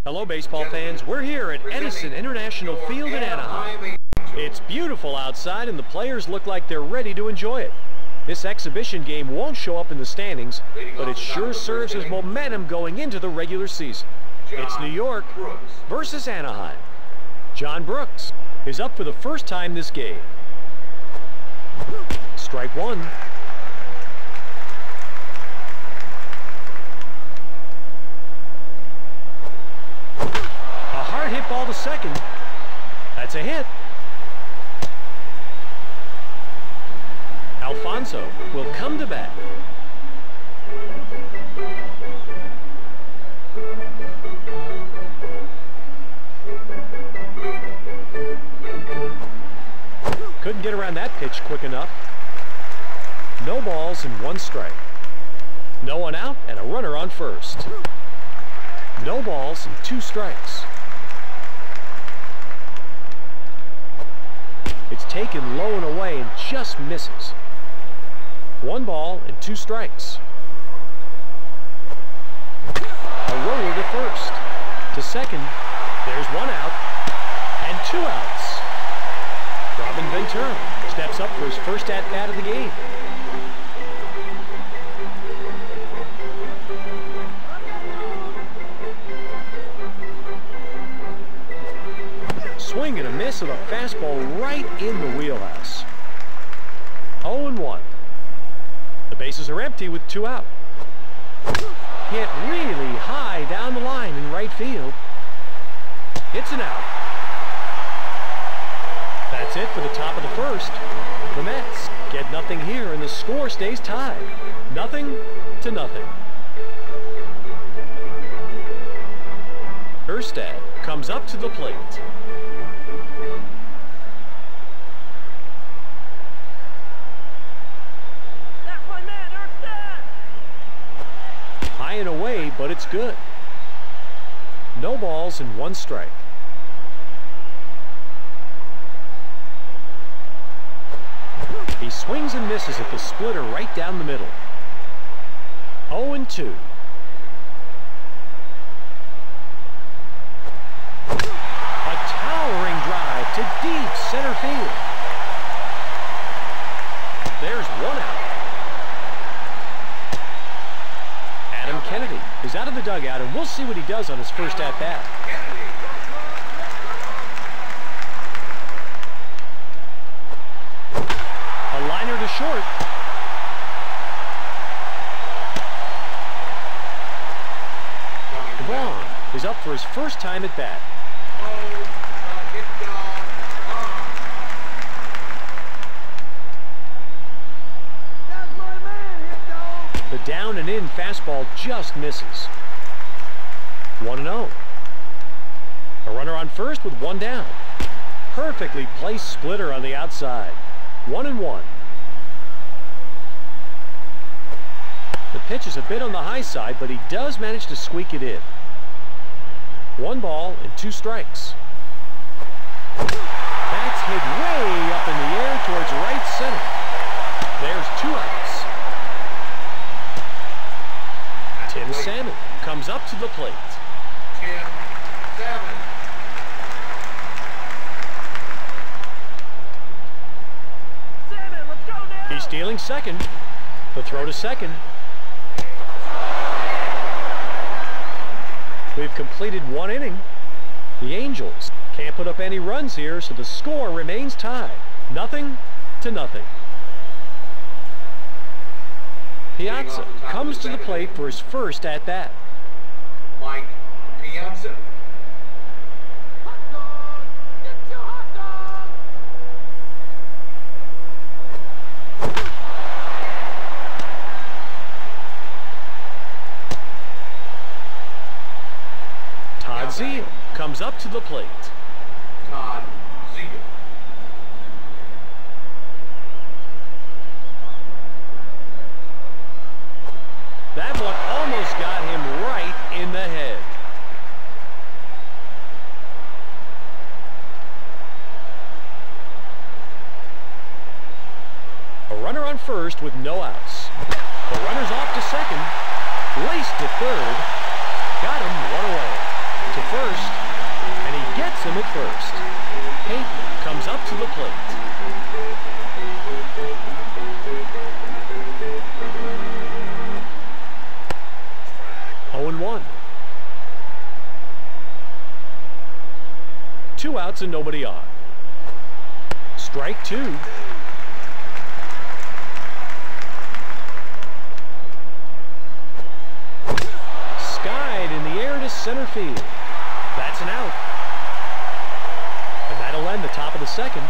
Hello, baseball fans. We're here at Edison International Field in Anaheim. It's beautiful outside, and the players look like they're ready to enjoy it. This exhibition game won't show up in the standings, but it sure serves as momentum going into the regular season. It's New York versus Anaheim. John Brooks is up for the first time this game. Strike one. A hard hit ball to second. That's a hit. Alfonso will come to bat. Couldn't get around that pitch quick enough. No balls and one strike. No one out and a runner on first. No balls and two strikes. It's taken low and away and just misses. One ball and two strikes. A roller to first. To second. There's one out and two outs. Robin Ventura steps up for his first at-bat of the game. Swing and a miss of a fastball right in the wheelhouse. 0-1. The bases are empty with two out. Hit really high down the line in right field. It's an out. That's it for the top of the first. The Mets get nothing here and the score stays tied. 0-0. Erstad comes up to the plate. High and away, but it's good. No balls and one strike. He swings and misses at the splitter right down the middle. 0-2. A towering drive to deep center field. There's one out. Adam Kennedy is out of the dugout, and we'll see what he does on his first at-bat. A liner to short. Vaughn is up for his first time at bat. The down and in fastball just misses. 1-0. A runner on first with one down. Perfectly placed splitter on the outside. 1-1. The pitch is a bit on the high side, but he does manage to squeak it in. One ball and two strikes. That's hit way up in the air towards right center. There's two outs. Tim Salmon comes up to the plate. Tim Salmon. Let's go now. He's stealing second. The throw to second. We've completed one inning. The Angels can't put up any runs here, so the score remains tied. 0-0. Piazza comes to the plate for his first at-bat. Mike Piazza. Todd Zeal comes up to the plate. Todd Zeal. That one almost got him right in the head. A runner on first with no outs. The runner's off to second. Raced to third. Got him one away. To to first, and he gets him at first. Payton comes up to the plate. Oh and 1. 2 outs and nobody on. Strike 2. Skied in the air to center field. That's an out. And that'll end the top of the second.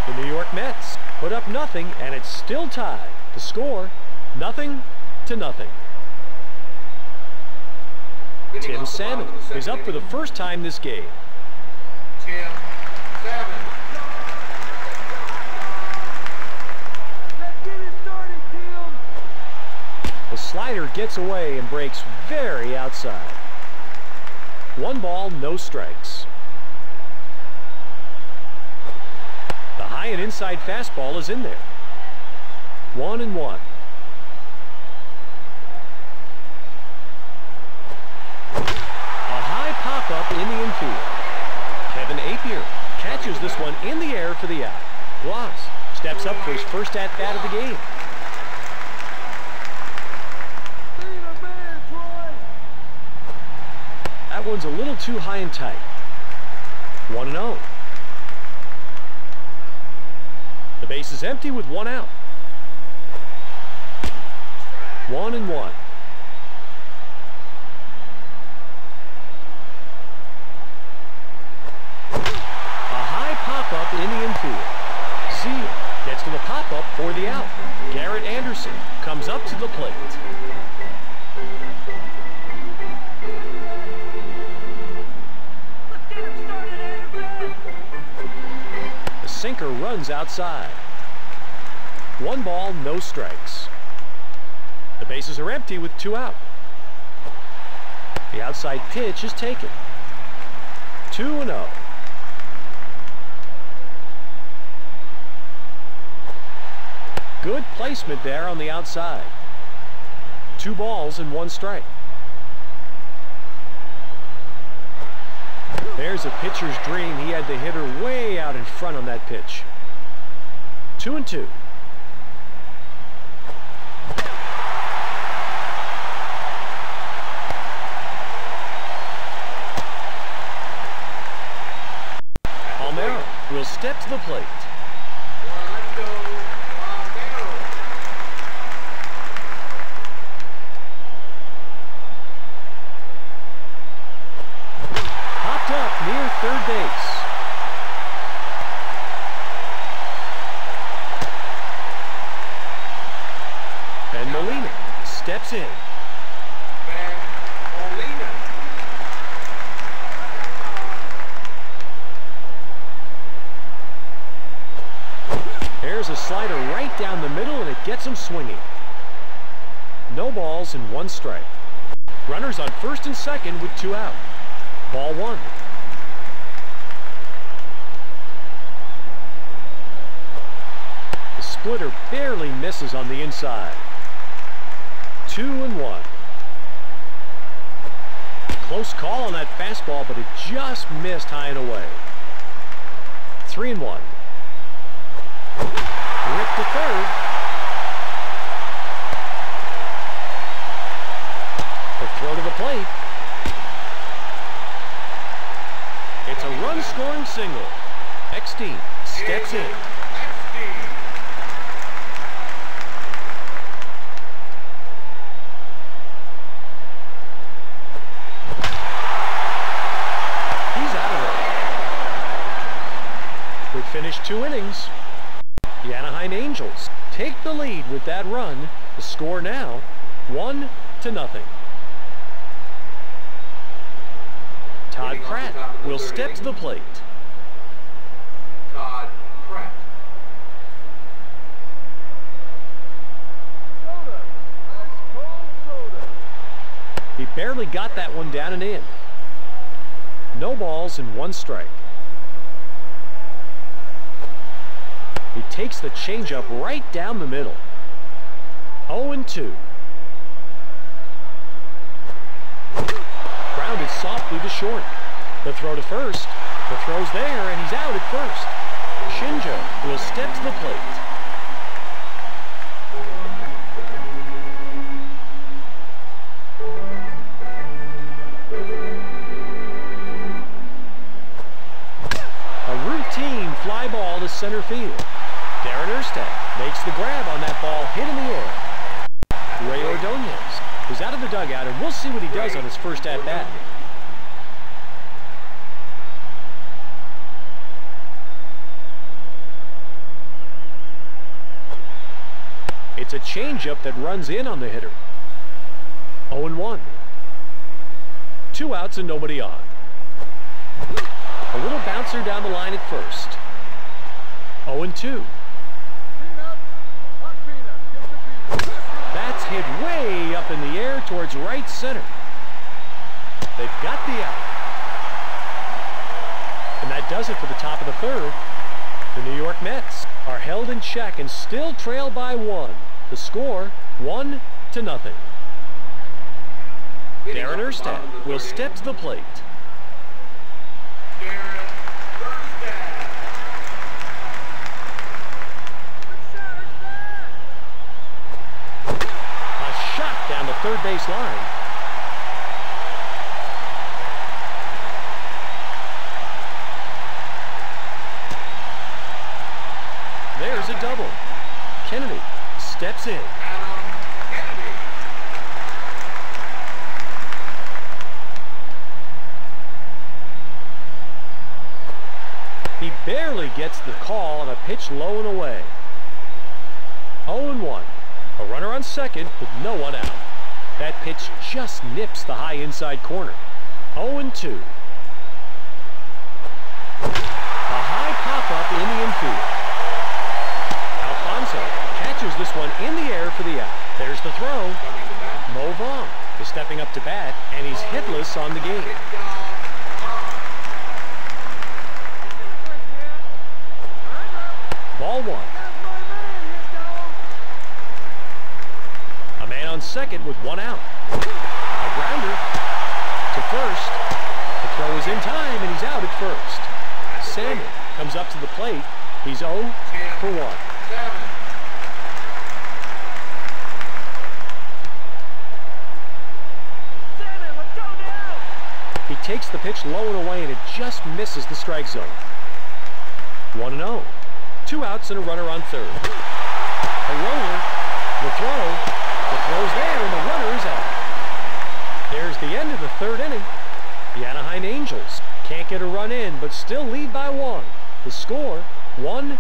The New York Mets put up nothing, and it's still tied. The score, 0-0. Tim Salmon is up for the first time this game. Tim Salmon. Let's get it started, Tim. The slider gets away and breaks very outside. 1 ball, no strikes. The high and inside fastball is in there. 1-1. A high pop-up in the infield. Kevin Apier catches this one in the air for the out. Gloss steps up for his first at-bat of the game. That one's a little too high and tight. 1-0. The base is empty with 1 out. 1-1. A high pop-up in the infield. Seal gets to the pop-up for the out. Garrett Anderson comes up to the plate. The sinker runs outside. 1 ball, no strikes. The bases are empty with 2 out. The outside pitch is taken. 2-0. Good placement there on the outside. 2 balls and 1 strike. There's a pitcher's dream. He had the hitter way out in front on that pitch. 2-2. Palmeiro will step to the plate. Near third base. And Molina steps in. There's a slider right down the middle, and it gets him swinging. No balls and 1 strike. Runners on first and second with 2 out. Ball 1. The splitter barely misses on the inside. 2-1. Close call on that fastball, but it just missed high and away. 3-1. Ripped to third. The throw to the plate. It's a run-scoring single. Eckstein steps in. He's out of it. We finished 2 innings. The Anaheim Angels take the lead with that run. The score now, 1-0. Todd Pratt will step to the plate. Todd Pratt. Soda. Ice cold soda. He barely got that one down and in. No balls and 1 strike. He takes the changeup right down the middle. 0-2. Grounded softly to short. The throw to first. The throw's there, and he's out at first. Shinjo will step to the plate. A routine fly ball to center field. Darren Erstad makes the grab on that ball hit in the air. Ray Ordonez is out of the dugout, and we'll see what he does on his first at-bat. It's a changeup that runs in on the hitter. 0-1. 2 outs and nobody on. A little bouncer down the line at first. 0-2. That's hit way up in the air towards right center. They've got the out. And that does it for the top of the third. The New York Mets are held in check and still trail by 1. The score, 1-0. Darren Erstad will step to the plate. A shot down the third base line. There's a double. Kennedy steps in. He barely gets the call on a pitch low and away. 0-1. A runner on second with no one out. That pitch just nips the high inside corner. 0-2. A high pop-up in the infield. Alfonso catches this one in the air for the out. There's the throw. Mo Vaughn is stepping up to bat, and he's hitless on the game. Ball 1. A man on second with 1 out. A grounder to first. The throw is in time, and he's out at first. Samuel comes up to the plate. He's 0 for 1. He takes the pitch low and away, and it just misses the strike zone. 1-0. 2 outs and a runner on third. A roller. The throw. The throw's there, and the runner is out. There's the end of the third inning. The Anaheim Angels can't get a run in, but still lead by 1. The score, 1-0.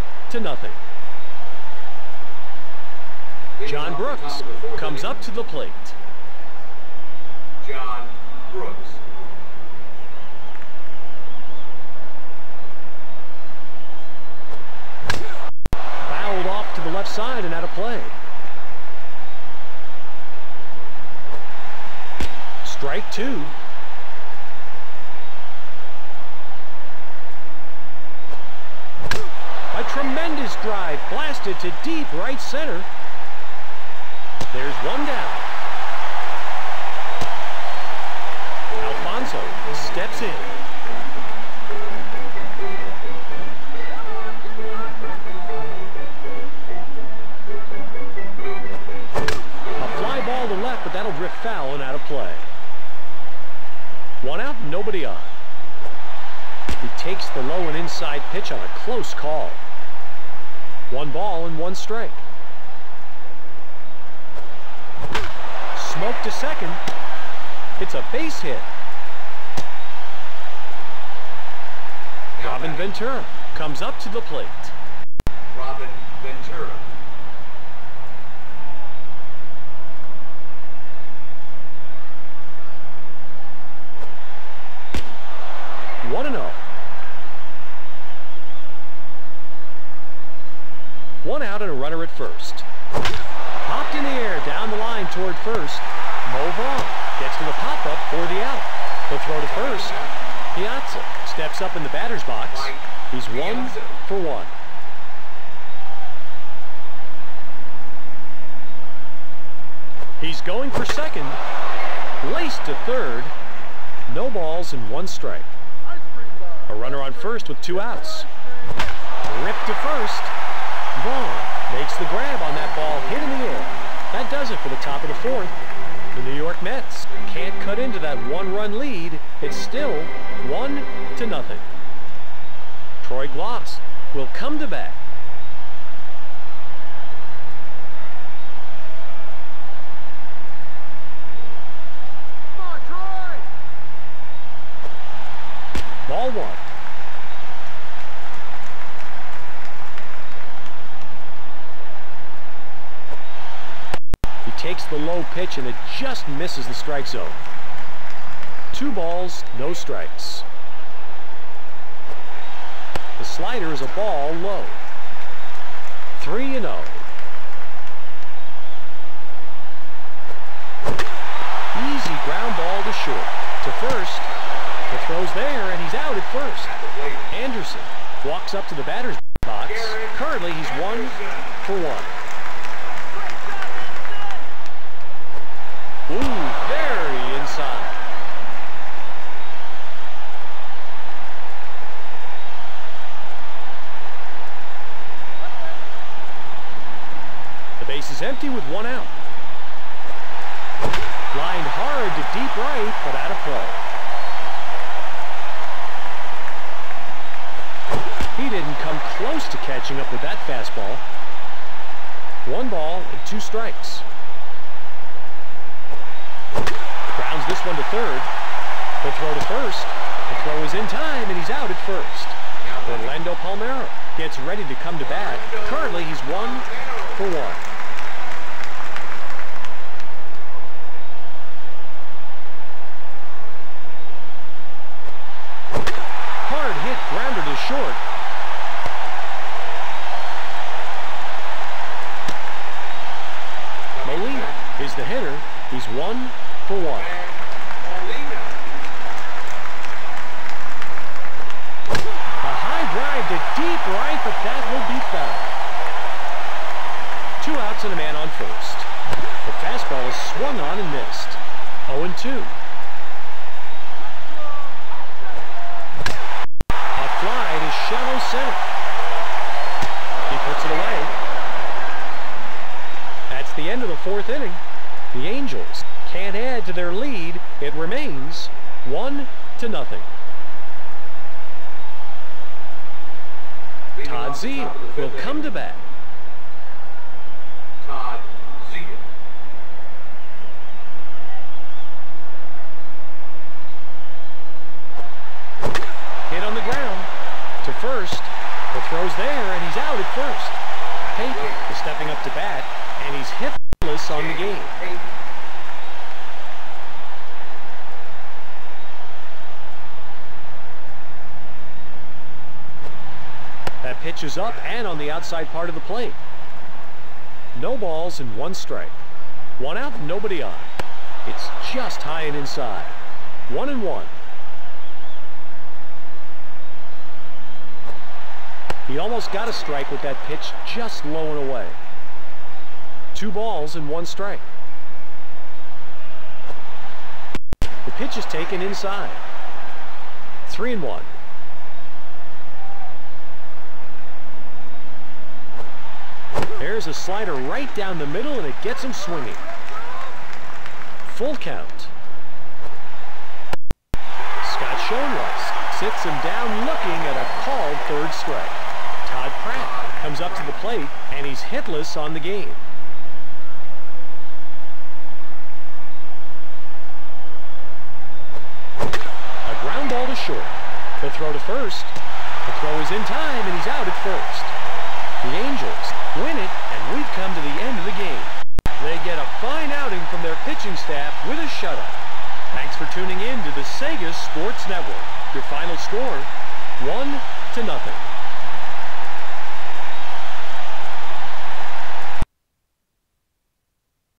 John Brooks comes up to the plate. John Brooks. Fouled off to the left side and out of play. Strike 2. A tremendous drive blasted to deep right center. There's 1 down. Alfonso steps in. A fly ball to left, but that'll drift foul and out of play. 1 out, nobody on. He takes the low and inside pitch on a close call. 1 ball and 1 strike. Smoke to second. It's a base hit. Robin Ventura comes up to the plate. Robin Ventura. One 1-0. 1 out and a runner at first. Popped in the air down the line toward first. Mo Vaughn gets to the pop-up for the out. The throw to first. Piazza steps up in the batter's box. He's 1 for 1. He's going for second. Laced to third. No balls and 1 strike. A runner on first with 2 outs. Ripped to first. Vaughn makes the grab on that ball, hit in the air. That does it for the top of the 4th. The New York Mets can't cut into that 1-run lead. It's still 1-0. Troy Gloss will come to bat. Come on, Troy! Ball 1. He takes the low pitch and it just misses the strike zone. 2 balls, no strikes. The slider is a ball low. 3-0. Easy ground ball to short. To first. The throw's there and he's out at first. Anderson walks up to the batter's box. Currently he's 1 for 1. Ooh, very inside. The base is empty with 1 out. Lined hard to deep right, but out of play. He didn't come close to catching up with that fastball. 1 ball and 2 strikes. Grounds this one to third. The throw to first. The throw is in time and he's out at first. Orlando Palmeiro gets ready to come to bat. Currently he's 1 for 1. Hard hit grounder to short. Molina is the hitter. He's 1 for 1. A high drive to deep right, but that will be foul. 2 outs and a man on first. The fastball is swung on and missed. 0-2. A fly to shallow center. He puts it away. That's the end of the 4th inning. The Angels can't add to their lead. It remains 1-0. Todd Zeile will come to bat. Todd Zeile. Hit on the ground. To first. The throw's there, and he's out at first. Payton is stepping up to bat, and he's hitless on the game. That pitch is up and on the outside part of the plate. No balls and 1 strike. 1 out, nobody on. It's just high and inside. 1-1. He almost got a strike with that pitch, just low and away. 2 balls and 1 strike. The pitch is taken inside. 3-1. There's a slider right down the middle, and it gets him swinging. Full count. Scott Schoenweis sits him down looking at a called 3rd strike. Todd Pratt comes up to the plate, and he's hitless on the game. A ground ball to short. The throw to first. The throw is in time, and he's out at first. The Angels win it, and we've come to the end of the game. They get a fine outing from their pitching staff with a shutout. Thanks for tuning in to the Sega Sports Network. Your final score, 1-0.